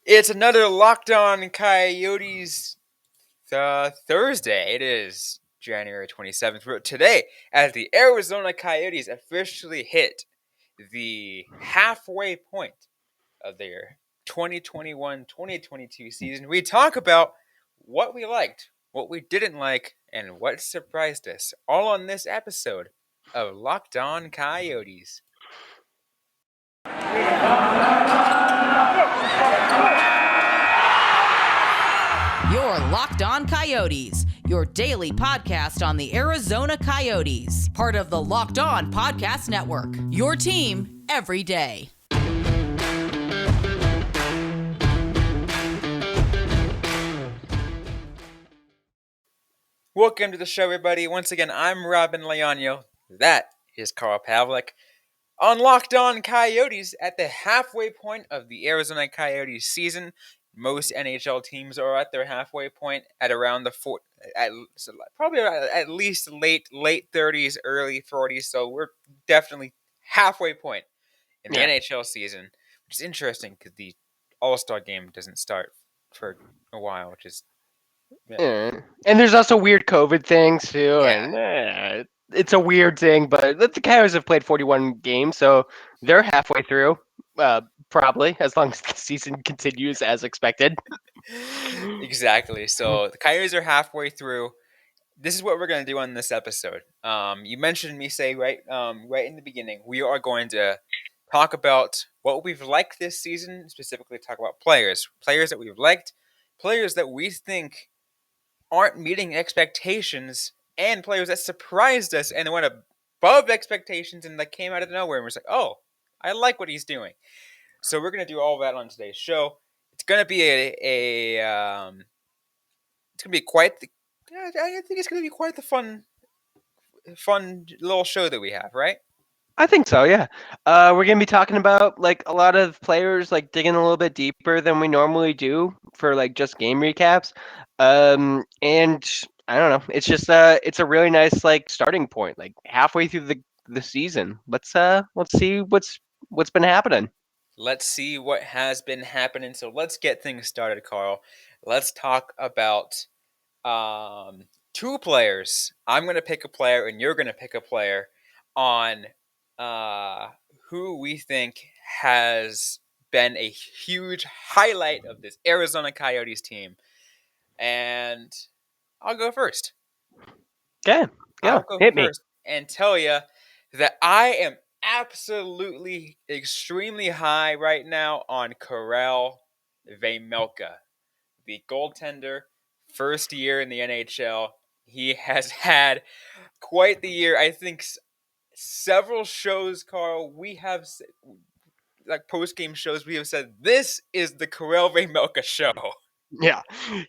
It's another Locked On Coyotes Thursday. It is January 27th. Today, as the Arizona Coyotes officially hit the halfway point of their 2021-2022 season, we talk about what we liked, what we didn't like, and what surprised us. All on this episode of Locked On Coyotes. You're Locked On Coyotes, your daily podcast on the Arizona Coyotes, part of the Locked On Podcast Network, your team every day. Welcome to the show, everybody. Once again, I'm Robyn Leonio. That is Carl Pavlik. On Locked On Coyotes, at the halfway point of the Arizona Coyotes season, most NHL teams are at their halfway point at around probably at least late 30s, early 40s. So we're definitely halfway point in the NHL season, which is interesting because the All-Star game doesn't start for a while, which is and there's also weird COVID things too, and it's a weird thing. But the Coyotes have played 41 games, so they're halfway through, probably, as long as the season continues as expected. Exactly. So the Coyotes are halfway through. This is what we're going to do on this episode. You mentioned me say right in the beginning, we are going to talk about what we've liked this season, specifically talk about players that we've liked, players that we think aren't meeting expectations, and players that surprised us and went above expectations and that came out of nowhere and was like, oh, I like what he's doing. So we're going to do all that on today's show. It's going to be it's going to be quite the I think it's going to be quite the fun little show that we have, right? I think so, yeah. We're gonna be talking about like a lot of players, like digging a little bit deeper than we normally do for like just game recaps. And I don't know, it's just it's a really nice like starting point, like halfway through the season. Let's see what's been happening. Let's see what has been happening. So let's get things started, Carl. Let's talk about two players. I'm going to pick a player, and you're going to pick a player on who we think has been a huge highlight of this Arizona Coyotes team. And I'll go first. Okay, yeah, I'll go hit me. first and tell you that I am absolutely extremely high right now on Karel Vejmelka, the goaltender, first year in the NHL. He has had quite the year. I think several shows, Carl, we have like post-game shows, we have said this is the Karel Vejmelka show. Yeah,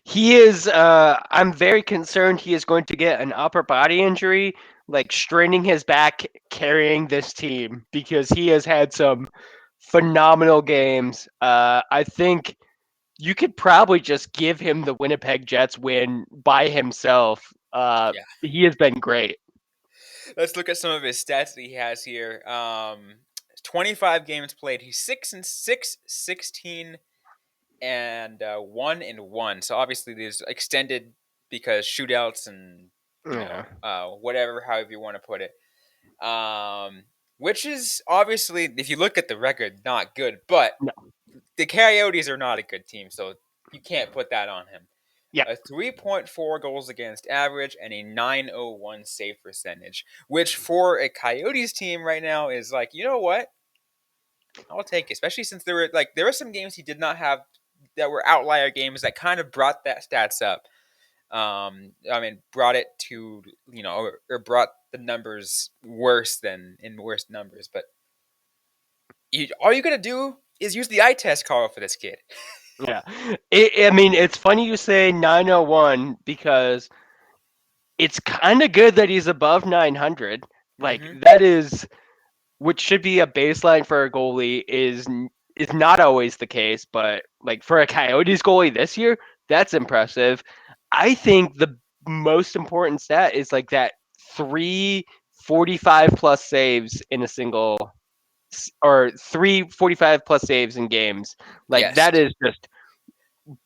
he is. I'm very concerned he is going to get an upper body injury, like straining his back carrying this team because he has had some phenomenal games. I think you could probably just give him the Winnipeg Jets win by himself. He has been great. Let's look at some of his stats that he has here. 25 games played. He's 6-6, 16 and 1-1. So obviously there's extended because shootouts and whatever, however you want to put it. Which is obviously, if you look at the record, not good. But the Coyotes are not a good team, so you can't put that on him. Yeah. A 3.4 goals against average and a 901 save percentage, which for a Coyotes team right now is like, you know what? I'll take it, especially since there were some games he did not have that were outlier games that kind of brought that stats up. Brought it to, or brought the numbers worse than in worse numbers. But all you got to do is use the eye test, Carl, for this kid. Yeah. It's funny you say 901 because it's kind of good that he's above 900. Like, that is, which should be a baseline for a goalie, is not always the case. But, like, for a Coyotes goalie this year, that's impressive. I think the most important stat is, like, that 345-plus saves in a single, or 345-plus saves in games. Like, Yes. that is just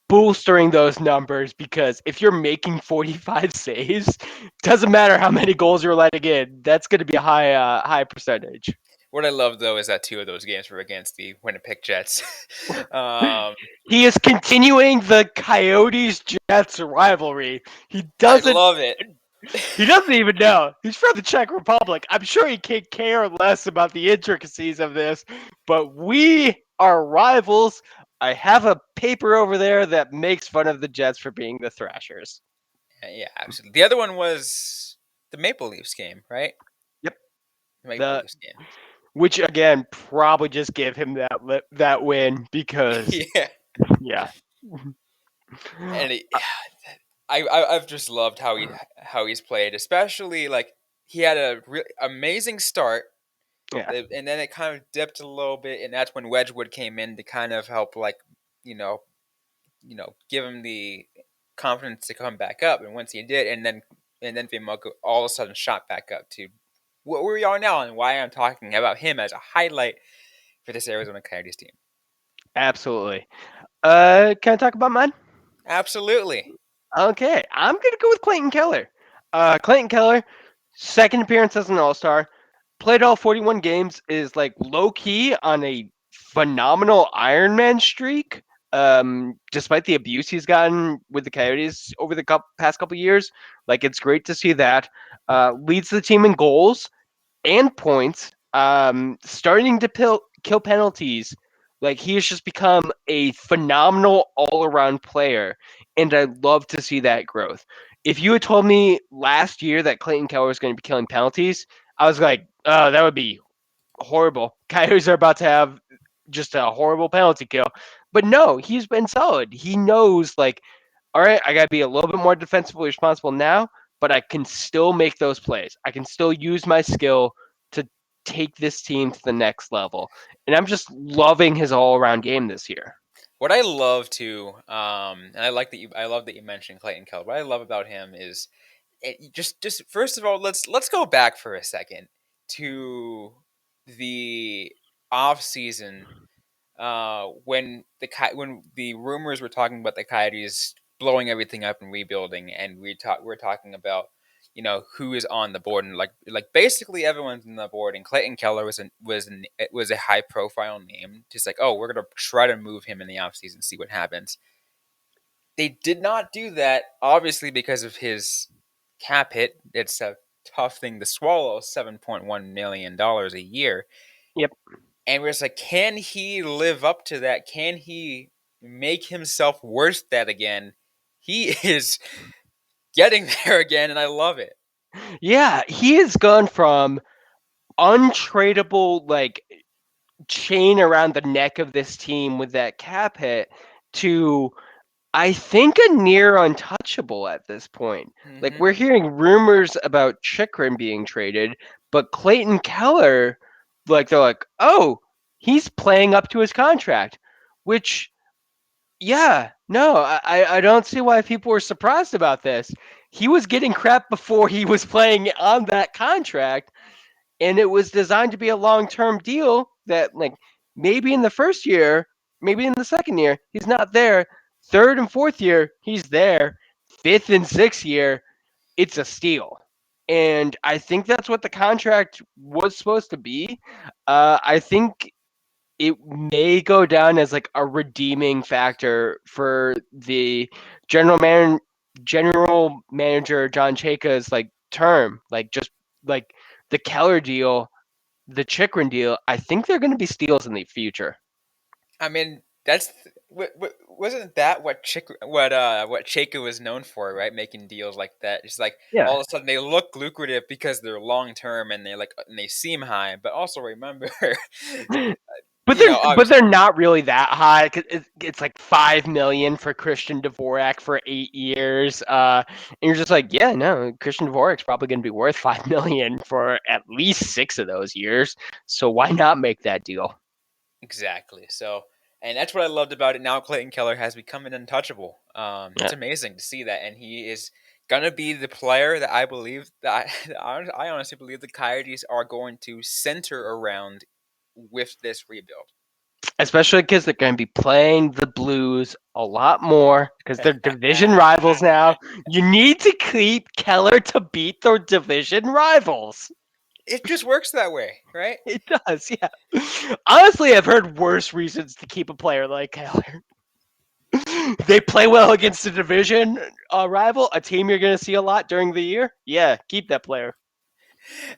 bolstering those numbers because if you're making 45 saves, doesn't matter how many goals you're letting in. That's going to be a high percentage. What I love though is that 2 of those games were against the Winnipeg Jets. um, He is continuing the Coyotes Jets rivalry. He I doesn't love it. he doesn't even know. He's from the Czech Republic. I'm sure he can't care less about the intricacies of this, but we are rivals. I have a paper over there that makes fun of the Jets for being the Thrashers. Yeah, absolutely. The other one was the Maple Leafs game, right? Yep. The Maple The Leafs game. which again probably just give him that win because Yeah, yeah. and I've just loved how he's played, especially like he had a amazing start, Yeah. and then it kind of dipped a little bit, and that's when Wedgwood came in to kind of help, like you know, give him the confidence to come back up. And once he did, and then Bianco all of a sudden shot back up to where we are now, and why I'm talking about him as a highlight for this Arizona Coyotes team. Absolutely. Can I talk about mine? Absolutely. Okay, I'm gonna go with Clayton Keller. Clayton Keller, second appearance as an All Star, played all 41 games, is like low key on a phenomenal Ironman streak. Despite the abuse he's gotten with the Coyotes over the past couple years, like it's great to see that. Leads the team in goals and points, starting to kill penalties. Like he has just become a phenomenal all around player, and I love to see that growth. If you had told me last year that Clayton Keller was going to be killing penalties, I was like, oh, that would be horrible. Coyotes are about to have just a horrible penalty kill. But no, he's been solid. He knows, like, all right, I got to be a little bit more defensively responsible now, but I can still make those plays. I can still use my skill to take this team to the next level. And I'm just loving his all around game this year. What I love too, and I love that you mentioned Clayton Keller. What I love about him is just first of all, let's go back for a second to the off season when when the rumors were talking about the Coyotes blowing everything up and rebuilding, and we're talking about who is on the board, and like basically everyone's on the board, and Clayton Keller was a high profile name, just like, oh, we're gonna try to move him in the offseason, see what happens. They did not do that, obviously, because of his cap hit. It's a tough thing to swallow, $7.1 million a year. Yep. And we're just like, can he live up to that? Can he make himself worth that again? He is getting there again, and I love it. Yeah, he has gone from untradeable, like, chain around the neck of this team with that cap hit to I think a near untouchable at this point. Like Hmm. we're hearing rumors about Chikrin being traded, but Clayton Keller, like they're like, oh, he's playing up to his contract, which, yeah, no, I don't see why people were surprised about this. He was getting crap before he was playing on that contract, and it was designed to be a long-term deal that like maybe in the first year, maybe in the second year, he's not there. Third and fourth year, he's there. Fifth and sixth year, it's a steal. And I think that's what the contract was supposed to be. I think it may go down as like a redeeming factor for the general manager John Chayka's like term, like just like the Keller deal, the Chikrin deal. I think they're going to be steals in the future. I mean, wasn't that what Chaka was known for, right? Making deals like that. It's like Yeah. all of a sudden they look lucrative because they're long term, and they seem high. But also remember, But obviously. they're not really that high. 'Cause it's like 5 million for Christian Dvorak for 8 years, and you're just like, yeah, no, Christian Dvorak's probably going to be worth 5 million for at least 6 of those years. So why not make that deal? Exactly. So, and that's what I loved about it. Now Clayton Keller has become an untouchable. It's Yeah. amazing to see that, and he is gonna be the player that I believe that I honestly believe the Coyotes are going to center around with this rebuild. especially because they're going to be playing the Blues a lot more because they're division rivals now. You need to keep Keller to beat their division rivals. It just works that way, right? It does, yeah. Honestly, I've heard worse reasons to keep a player like Keller. They play well against a division rival, a team you're going to see a lot during the year. Yeah, keep that player.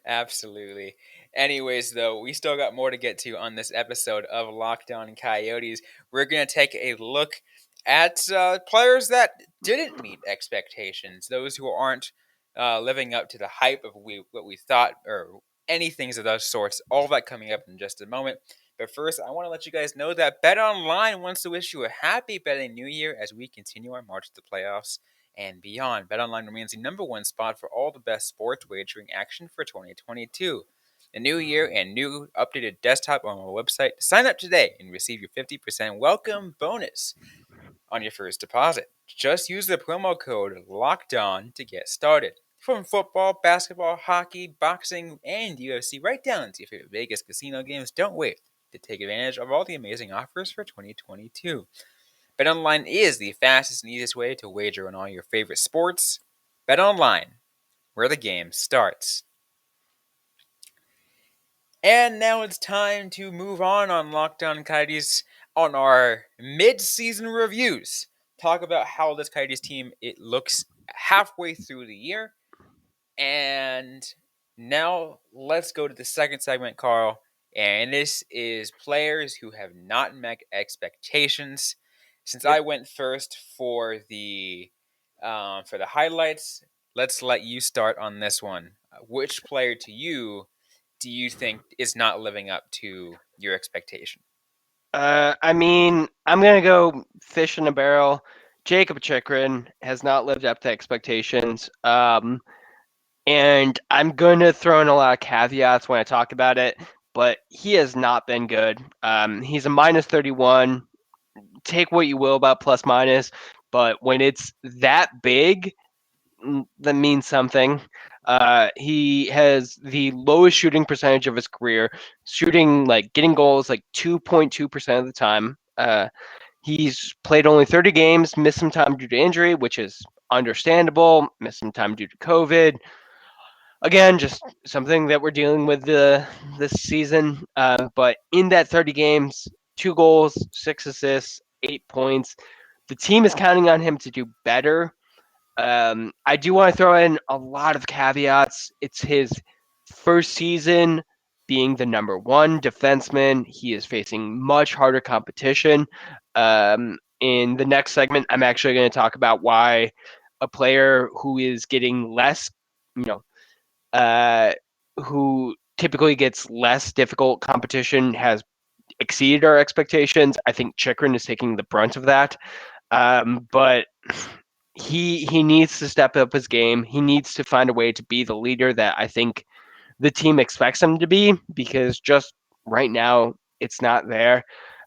Absolutely. Anyways, though, we still got more to get to on this episode of Locked On Coyotes. We're going to take a look at players that didn't meet expectations, those who aren't living up to the hype of what we thought, or anything of those sorts. All that coming up in just a moment. But first, I want to let you guys know that BetOnline wants to wish you a happy betting new year as we continue our march to the playoffs and beyond. BetOnline remains the number one spot for all the best sports wagering action for 2022. The new year and new updated desktop on our website. Sign up today and receive your 50% welcome bonus on your first deposit. Just use the promo code LOCKEDON to get started. From football, basketball, hockey, boxing, and UFC, right down to your favorite Vegas casino games, don't wait to take advantage of all the amazing offers for 2022. BetOnline is the fastest and easiest way to wager on all your favorite sports. BetOnline, where the game starts. And now it's time to move on Locked On Coyotes on our mid-season reviews. Talk about how this Coyotes team it looks halfway through the year. And now let's go to the second segment, Carl. And this is players who have not met expectations. Since Yep. I went first for the highlights, let's let you start on this one. Which player to you do you think is not living up to your expectation? I mean, I'm going to go fish in a barrel. Jacob Chikrin has not lived up to expectations. And I'm going to throw in a lot of caveats when I talk about it, but he has not been good. He's a minus 31. Take what you will about plus minus, but when it's that big, that means something. He has the lowest shooting percentage of his career, shooting like getting goals like 2.2% of the time. He's played only 30 games, missed some time due to injury, which is understandable, missed some time due to COVID. Again, just something that we're dealing with this season. But in that 30 games, 2 goals, 6 assists, 8 points. The team is counting on him to do better. I do want to throw in a lot of caveats. It's his first season being the number one defenseman. He is facing much harder competition. In the next segment, I'm actually going to talk about why a player who is getting less, you know, uh, who typically gets less difficult competition has exceeded our expectations. I think Chikrin is taking the brunt of that. But he needs to step up his game. He needs to find a way to be the leader that I think the team expects him to be, because just right now it's not there.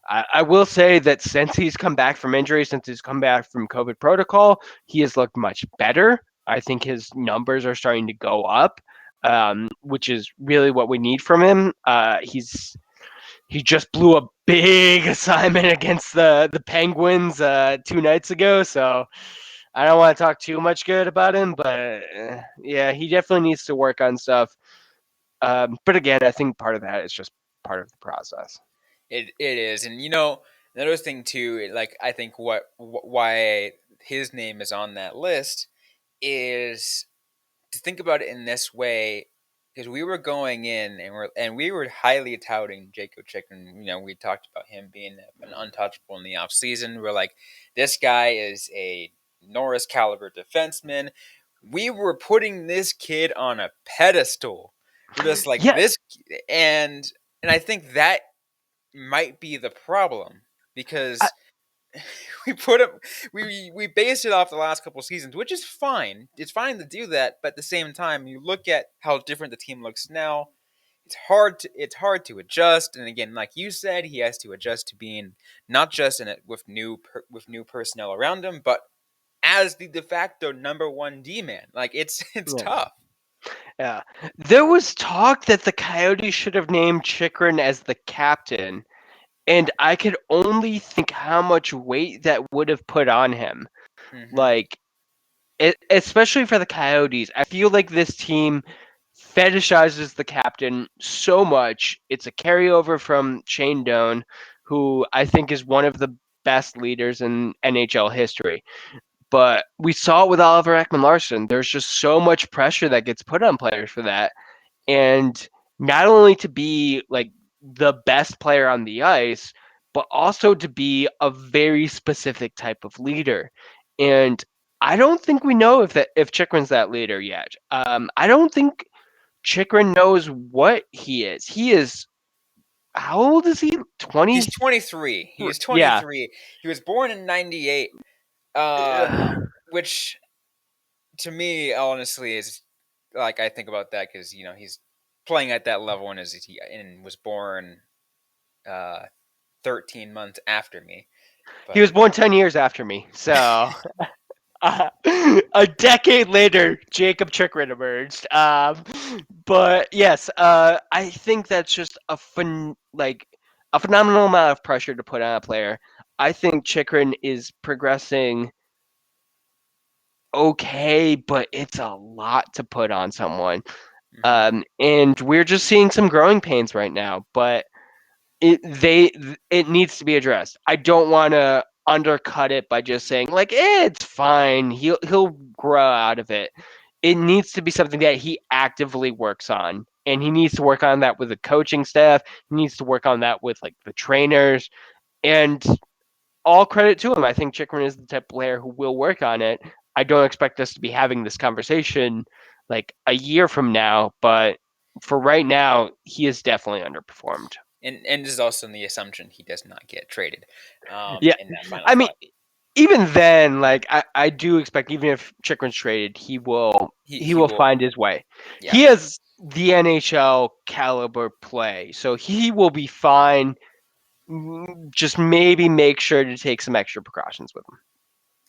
I will say that since he's come back from injury, since he's come back from COVID protocol, he has looked much better. I think his numbers are starting to go up, which is really what we need from him. He just blew a big assignment against the Penguins 2 nights ago, so I don't want to talk too much good about him, but yeah, he definitely needs to work on stuff. But again, I think part of that is just part of the process. It is, and another thing too. Like I think why his name is on that list is to think about it in this way, because we were going in and we were highly touting Jacob Chikrin. We talked about him being an untouchable in the off season. We're like, this guy is a Norris caliber defenseman. We were putting this kid on a pedestal. We're just like Yeah, this, and I think that might be the problem, I, because we put him we based it off the last couple of seasons, which is fine. It's fine to do that, but at the same time, you look at how different the team looks now. It's hard to adjust, and again, like you said, he has to adjust to being not just in it with new personnel around him, but as the de facto number one D man. Like it's yeah, tough. yeah. There was talk that the Coyotes should have named Chikrin as the captain, and I could only think how much weight that would have put on him. Mm-hmm. Like, especially for the Coyotes, I feel like this team fetishizes the captain so much. It's a carryover from Shane Doan, who I think is one of the best leaders in NHL history. But we saw it with Oliver Ekman-Larsson. There's just so much pressure that gets put on players for that. And not only to be like the best player on the ice, but also to be a very specific type of leader. And I don't think we know if Chikrin's that leader yet. I don't think Chikrin knows what he is. He is how old is he? He's 20? 23. He is Yeah. 23. He was born in '98, which to me, honestly, is like I think about that because he's playing at that level and was born uh, 13 months after me. He But was born 10 years after me. So Uh, a decade later, Jacob Chikrin emerged. But yes, I think that's just a phenomenal amount of pressure to put on a player. I think Chikrin is progressing okay, but it's a lot to put on someone. mm-hmm. And we're just seeing some growing pains right now. But it needs to be addressed. I don't want to undercut it by just saying like it's fine. He'll grow out of it. It needs to be something that he actively works on. And he needs to work on that with the coaching staff. He needs to work on that with like the trainers. And all credit to him. I think Chikrin is the type of player who will work on it. I don't expect us to be having this conversation like a year from now, but for right now, he is definitely underperformed. And this is also the assumption he does not get traded Yeah, in that final I mean, five. even then, like I do expect, even if Chikrin's traded, he He will will, find his way. yeah. He has the NHL caliber play, so he will be fine. Just maybe make sure to take some extra precautions with him.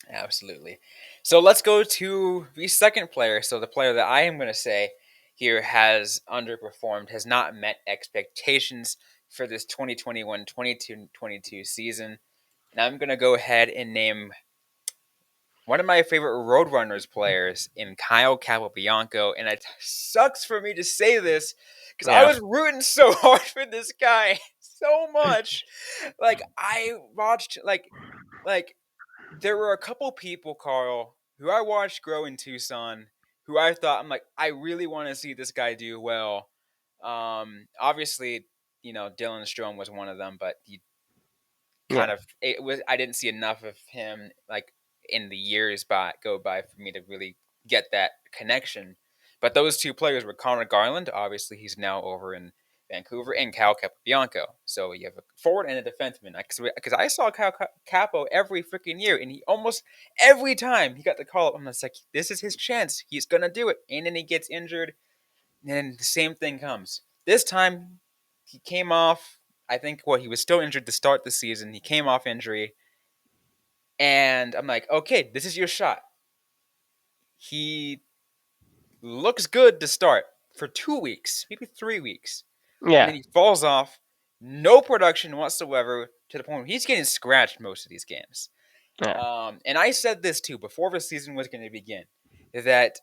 Absolutely. So let's go to the second player. So the player that I am going to say here has underperformed, has not met expectations for this 2021-22 season. And I'm going to go ahead and name one of my favorite Roadrunners players in Kyle Capobianco. And it sucks for me to say this because I Yeah, was rooting so hard for this guy so much. Like I watched like there were a couple people, Carl, who I watched grow in Tucson, who I thought I really want to see this guy do well. Obviously, Dylan Strome was one of them, but he yeah. it was I didn't see enough of him in the years go by for me to really get that connection. But those two players were Conor Garland. Obviously, he's now over in Vancouver, and Cal Capobianco. So you have a forward and a defenseman. Because I saw Capo every freaking year, and he almost every time he got the call up, I'm just like, this is his chance. He's gonna do it, and then he gets injured, and then the same thing comes. This time, he came off. I think he was still injured to start the season. He came off injury, and I'm like, okay, this is your shot. He looks good to start for 2 weeks, maybe 3 weeks, and Yeah, then he falls off. No production whatsoever to the point where he's getting scratched most of these games. yeah, And I said this too before the season was going to begin that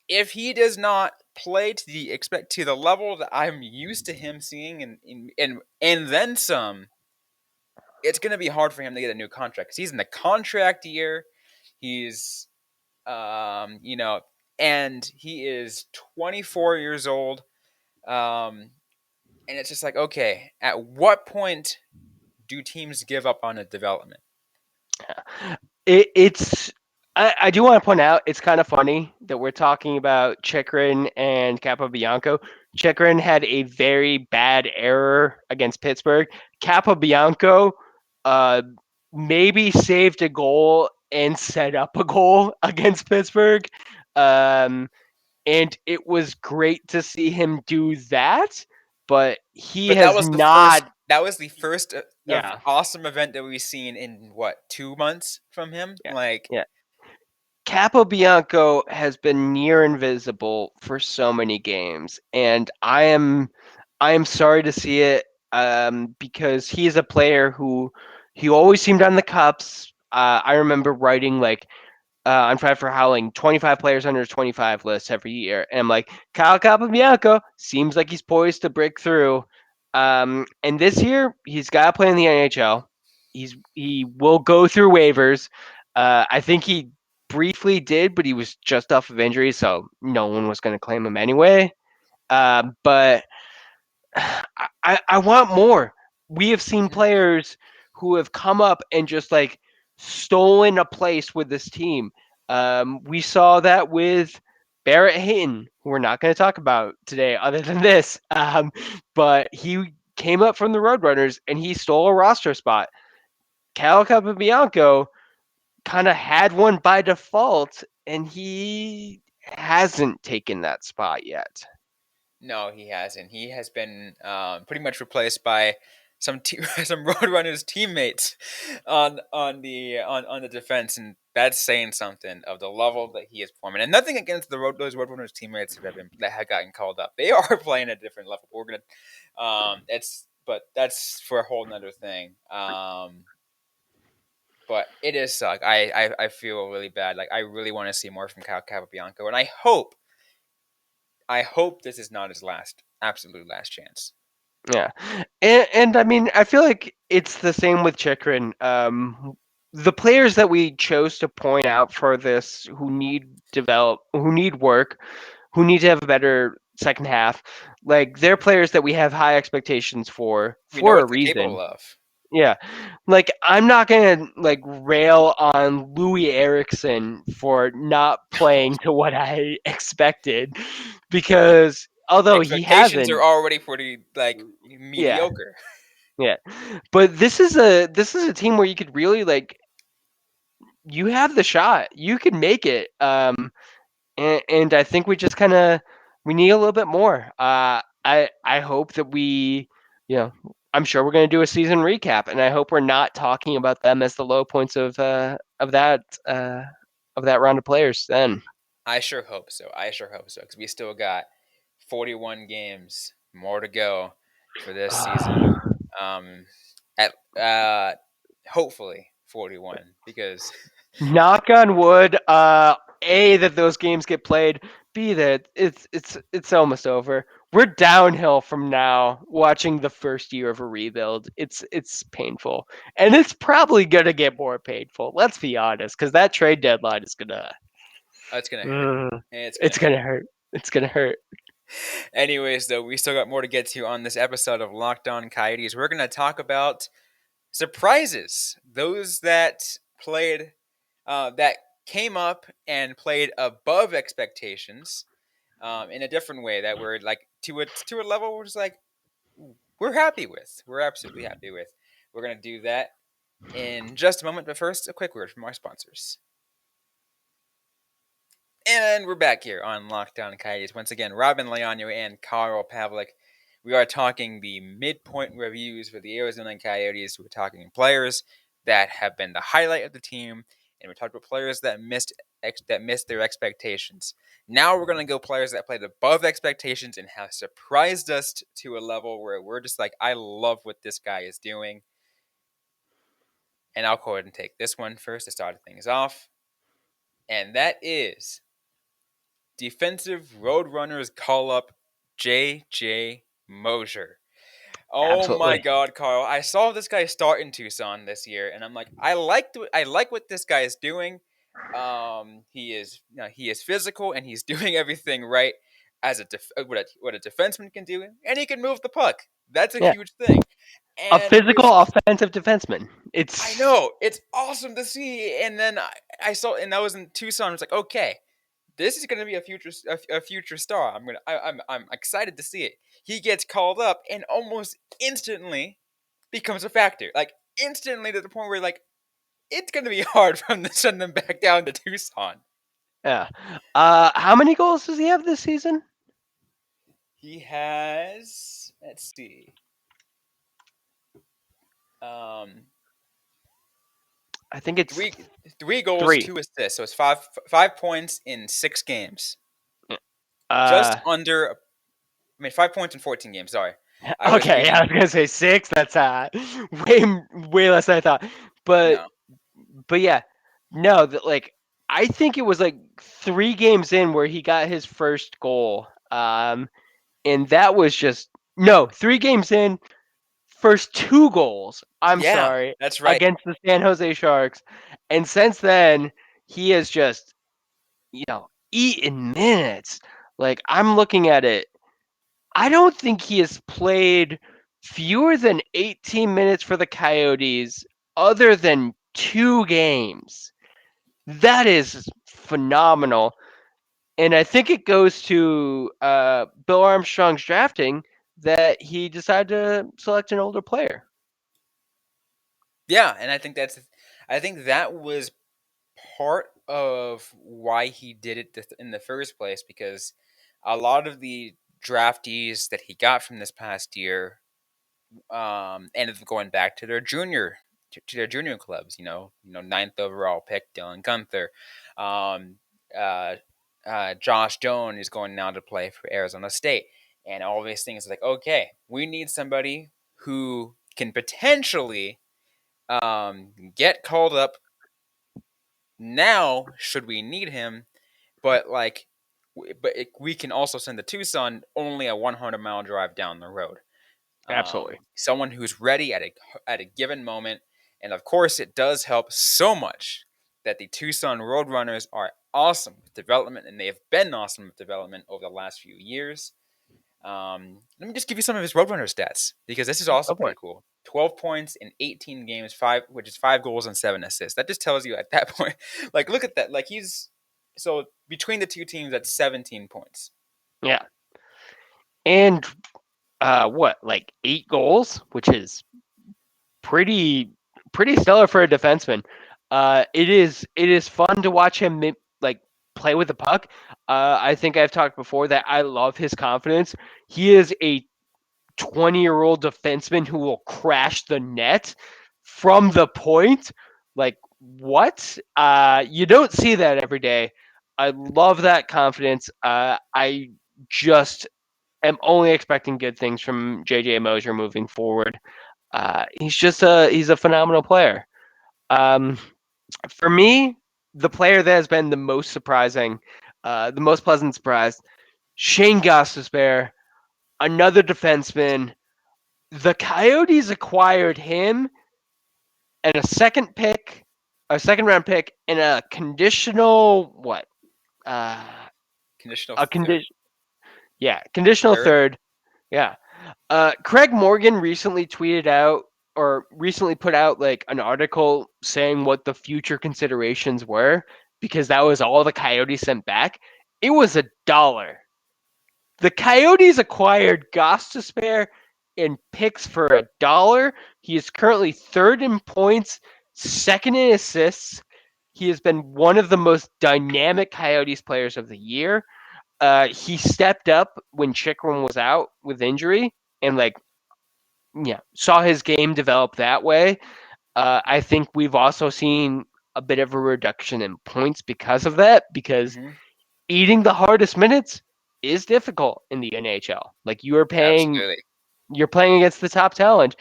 if he does not play to the level that I'm used to him seeing and then some, it's going to be hard for him to get a new contract because he's in the contract year. He's you know, and he is 24 years old. Um, and it's just like, okay, at what point do teams give up on a development? it's. I do want to point out it's kind of funny that we're talking about Chikrin and Capobianco. Chikrin had a very bad error against Pittsburgh. Capobianco uh, maybe saved a goal and set up a goal against Pittsburgh. Um, and it was great to see him do that, but he But that has was the first. not. That was the first of Yeah, awesome event that we've seen in what 2 months from him. yeah, Like yeah. Capobianco has been near invisible for so many games, and I am sorry to see it. because he is a player who he always seemed on the cups. I remember writing like on Five for Howling 25 players under his 25 list every year, and I'm like Kyle Bianco seems like he's poised to break through. And this year he's got to play in the NHL. He will go through waivers. I think he briefly did, but he was just off of injury, so no one was going to claim him anyway. But I want more. We have seen Mhm. players who have come up and just like stolen a place with this team. We saw that with Barrett Hinton, who we're not going to talk about today, other than this. But he came up from the Roadrunners and he stole a roster spot. Cal Bianco kind of had one by default, and he hasn't taken that spot yet. No, he hasn't. He has been pretty much replaced by some Roadrunners teammates on the defense, and that's saying something of the level that he is performing. And nothing against those Roadrunners teammates that have gotten called up. They are playing at a different level. We're gonna but that's for a whole nother thing. But it is suck. I feel really bad. Like I really want to see more from Capobianco, and I hope this is not his absolute last chance. Yeah, and I mean, I feel like it's the same with Chikrin. The players that we chose to point out for this who need work, who need to have a better second half, like they're players that we have high expectations We know for a what they're capable reason. of. Yeah, like I'm not gonna like rail on Louis Erickson for not playing to what I expected, because although he Expectations are hasn't, already pretty yeah, mediocre. yeah. But this is a team where you could really like you have the shot. You could make it. And I think we just kind of we need a little bit more. I hope that you know, I'm sure we're going to do a season recap, and I hope we're not talking about them as the low points uh, of that round of players. Then, I sure hope so. I sure hope so because we still got 41 games more to go for this season. Um, at hopefully 41 because knock on wood. A, that those games get played. B, that it's almost over. We're downhill from now. Watching the first year of a rebuild, it's painful, and it's probably gonna get more painful. Let's be honest, because that trade deadline is it's gonna hurt. uh, It's gonna it's hurt. gonna hurt. It's gonna hurt. Anyways, though, we still got more to get to on this episode of Locked On Coyotes. We're gonna talk about surprises, those that played, that came up and played above expectations, in a different way that we're like to a level we're just like we're happy with. We're absolutely happy with. We're gonna do that in just a moment, but first, a quick word from our sponsors. And we're back here on Lockdown Coyotes. Once again, Robyn Leonio and Carl Pavlik. We are talking the midpoint reviews for the Arizona Coyotes. We're talking players that have been the highlight of the team, and we're talking about players that missed their expectations. Now we're gonna go players that played above expectations and have surprised us to a level where we're just like, I love what this guy is doing. And I'll go ahead and take this one first to start things off, and that is defensive Roadrunners call up J.J. Mosher. Oh my Absolutely. God, Carl! I saw this guy start in Tucson this year, and I'm like, I like what this guy is doing. He is physical, and he's doing everything right as what a defenseman can do, and he can move the puck. That's a Yeah, huge thing. a And physical offensive defenseman. I It's know it's awesome to see. And then I saw, and that was in Tucson. I was like, okay, this is going to be a future star. I'm excited to see it. He gets called up and almost instantly becomes a factor. Like instantly to the point where like it's going to be hard for him to send them back down to Tucson. yeah. How many goals does he have this season? He has, let's see, um, I think it's three goals, three. 2 assists. So it's five points in 6 games. Just Uh, under. I mean, 5 points in 14 games. Sorry. I was Okay, I reading. was gonna say 6. That's way way less than I thought. But No. yeah, no, like I think it was like 3 games in where he got his first goal. And that was just no 3 games in, first 2 goals. I'm Yeah, sorry, that's right. against the San Jose Sharks, and since then he has just eaten minutes. Like I'm looking at it, I don't think he has played fewer than 18 minutes for the Coyotes other than 2 games. That is phenomenal. And I think it goes to Bill Armstrong's drafting that he decided to select an older player. Yeah, and I think that was part of why he did it in the first place, because a lot of the draftees that he got from this past year ended up going back to their junior clubs. Ninth overall pick Dylan Gunther, um, uh, Josh Doan is going now to play for Arizona State, and all these things like, okay, we need somebody who can potentially get called up now should we need him, but we can also send the Tucson only a 100-mile drive down the road. Absolutely. Someone who's ready at a given moment, and of course, it does help so much that the Tucson Roadrunners are awesome with development, and they have been awesome with development over the last few years. Let me just give you some of his Roadrunner stats, because this is also Go for pretty it. cool. 12 points in 18 games, which is 5 goals and 7 assists. That just tells you at that point, like, look at that. Like, so between the two teams, that's 17 points. Yeah. And what, like 8 goals, which is pretty stellar for a defenseman. It is fun to watch him like play with the puck. I think I've talked before that I love his confidence. He is a 20-year-old defenseman who will crash the net from the point. Like what? You don't see that every day. I love that confidence. I just am only expecting good things from JJ Mosher moving forward. He's a phenomenal player. Um, for me, the player that has been the most surprising, the most pleasant surprise, Shane Gostisbehere, another defenseman. The Coyotes acquired him and a second round pick, and a conditional what? Uh, Conditional a third. condition, yeah, conditional Third. third, yeah. Craig Morgan recently put out like an article saying what the future considerations were, because that was all the Coyotes sent back. It was $1. The Coyotes acquired Gostisbehere and picks for $1. He is currently third in points, second in assists. He has been one of the most dynamic Coyotes players of the year. He stepped up when Chikrin was out with injury, and like, yeah, saw his game develop that way. I think we've also seen a bit of a reduction in points because of that, because Mm-hmm. eating the hardest minutes is difficult in the NHL. Like Absolutely. you're playing against the top talent,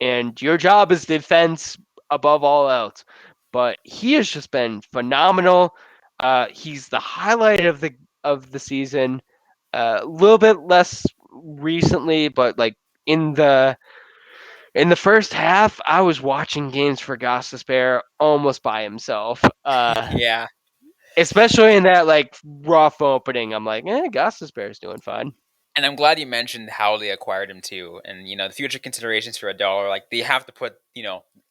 and your job is defense above all else. But he has just been phenomenal. He's the highlight of the season. A little bit less recently, but like in the first half, I was watching games for Gostisbehere almost by himself. Yeah. Especially in that like rough opening, I'm like, Gostisbehere's doing fine. And I'm glad you mentioned how they acquired him too. And the future considerations for $1, like they have to put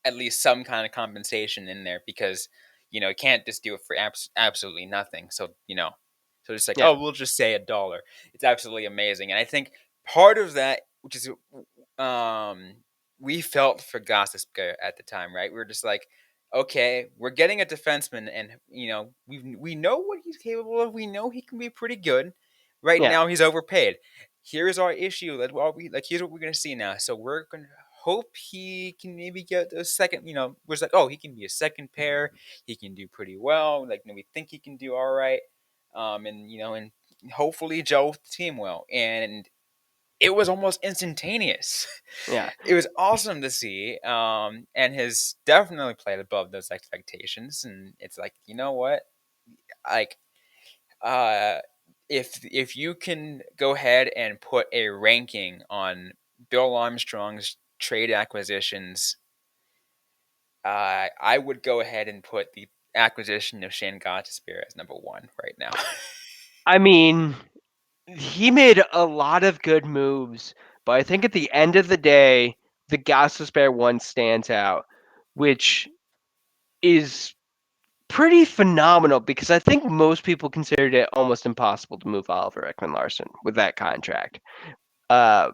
at least some kind of compensation in there, because you can't just do it for absolutely nothing. So it's like, Yeah, oh, we'll just say $1. It's absolutely amazing, and I think part of that, which is um we felt for Gossip at the time, right? We were just like, okay, we're getting a defenseman, and we know what he's capable of. We know he can be pretty good. Right yeah, now, he's overpaid. Here's our issue. Here's what we're gonna see now. So we're gonna hope he can maybe get a second. We're just like, oh, he can be a second pair. He can do pretty well. Like, we think he can do all right. And hopefully gel with the team well. And it was almost instantaneous. Yeah. It was awesome to see, and has definitely played above those expectations. And it's like, you know what, like, uh, if you can go ahead and put a ranking on Bill Armstrong's trade acquisitions, I would go ahead and put the acquisition of Shane Gottspear as number one right now. I mean, he made a lot of good moves, but I think at the end of the day, the Gostisbehere one stands out, which is pretty phenomenal because I think most people considered it almost impossible to move Oliver Ekman-Larsson with that contract. Uh,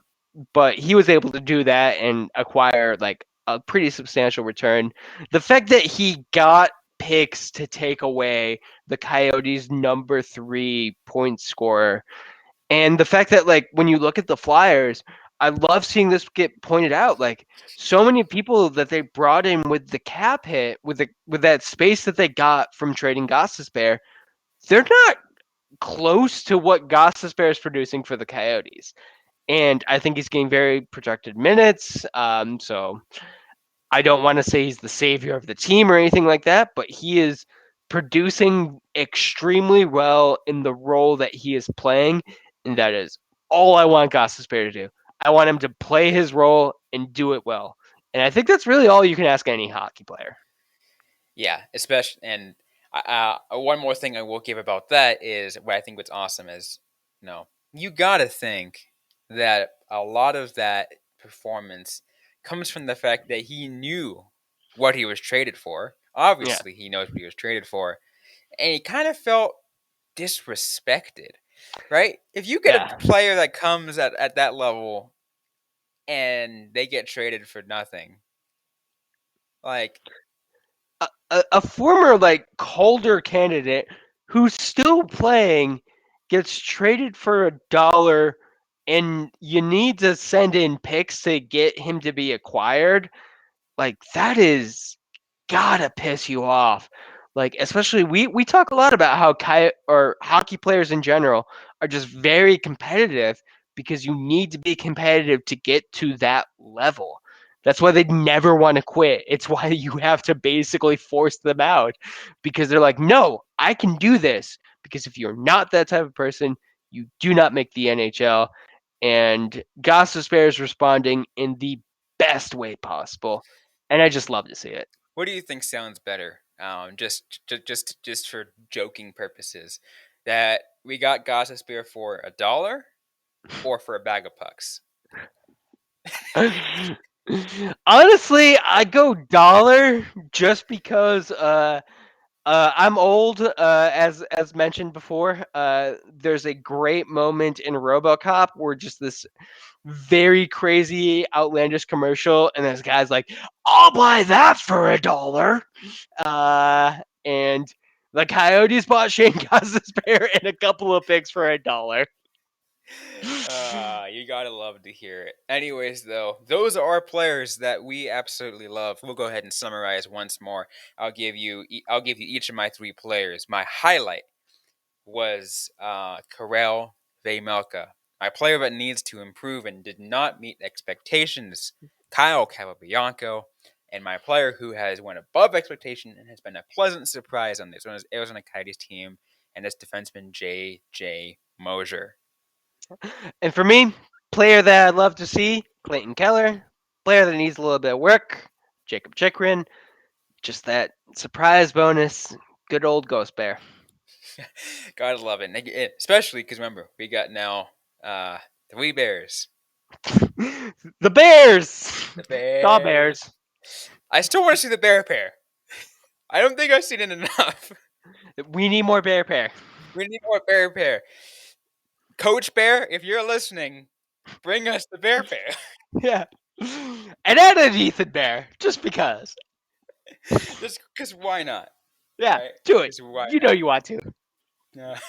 but he was able to do that and acquire like a pretty substantial return. The fact that he got picks to take away the Coyotes' number 3 point scorer, and the fact that like when you look at the Flyers, I love seeing this get pointed out. Like so many people that they brought in with the cap hit, with that space that they got from trading Gostisbehere, they're not close to what Gostisbehere is producing for the Coyotes. And I think he's getting very projected minutes. So I don't want to say he's the savior of the team or anything like that, but he is producing extremely well in the role that he is playing, and that is all I want Gostisbehere to do. I want him to play his role and do it well, and I think that's really all you can ask any hockey player. Yeah, especially, and one more thing I will give about that is what I think what's awesome is, you gotta think that a lot of that performance comes from the fact that he knew what he was traded for. Yeah, Obviously, he knows what he was traded for, and he kind of felt disrespected, right? If you get a yeah. player that comes at that level and they get traded for nothing, like, A former like Calder candidate who's still playing gets traded for $1 and you need to send in picks to get him to be acquired, like that is gotta piss you off. Like especially we talk a lot about how or hockey players in general are just very competitive because you need to be competitive to get to that level. That's why they never want to quit. It's why you have to basically force them out because they're like, "No, I can do this." Because if you're not that type of person, you do not make the NHL. And Gostisbehere is responding in the best way possible, and I just love to see it. what do you think sounds better? Just for joking purposes, that we got Gaza Spear for $1 or for a bag of pucks. Honestly, I go dollar just because I'm old. As mentioned before, there's a great moment in RoboCop where just this very crazy, outlandish commercial, and this guy's like, "I'll buy that for $1." And the Coyotes bought Shane Gostisbehere and a couple of picks for $1. You gotta love to hear it. Anyways, though, those are our players that we absolutely love. We'll go ahead and summarize once more. I'll give you each of my three players. My highlight was Karel Vejmelka, my player that needs to improve and did not meet expectations, Kyle Bianco, and my player who has went above expectation and has been a pleasant surprise on this Arizona Coyotes team, and this defenseman J.J. Mosher. And for me, player that I'd love to see, Clayton Keller. Player that needs a little bit of work, Jacob Chikrin. Just that surprise bonus, good old Ghost Bear. Gotta love it, especially because remember we got now the Wee Bears, The Bears! the The Bears. Bears. I still want to see the Bear pair. I don't think I've seen it enough. We need more Bear pair. We need more Bear pair. Coach Bear, if you're listening, bring us the Bear pair. Yeah. And add an Ethan Bear, just because. Just because why not? Yeah, Right? do it. Because why You know you want to. not?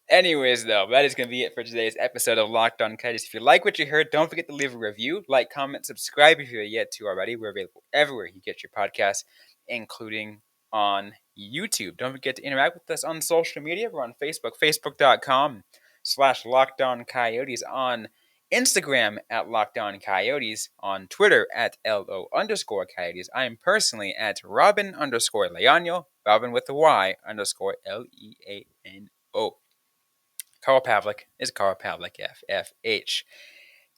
Anyways, though, that is going to be it for today's episode of Locked On Coyotes. If you like what you heard, don't forget to leave a review, like, comment, subscribe if you're yet to already. We're available everywhere you get your podcasts, including on YouTube. Don't forget to interact with us on social media. We're on Facebook, facebook.com/LockedOnCoyotes, on Instagram at Lockdown Coyotes, on Twitter at LO_Coyotes. I am personally at Robyn _Leano, Robyn with the Y _LEANO. Carl Pavlik is Carl Pavlik FFH.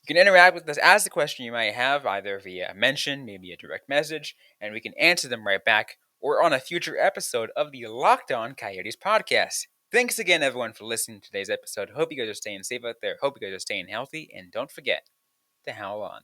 You can interact with us, ask the question you might have, either via a mention, maybe a direct message, and we can answer them right back, or on a future episode of the Locked On Coyotes podcast. Thanks again, everyone, for listening to today's episode. Hope you guys are staying safe out there. Hope you guys are staying healthy, and don't forget to howl on.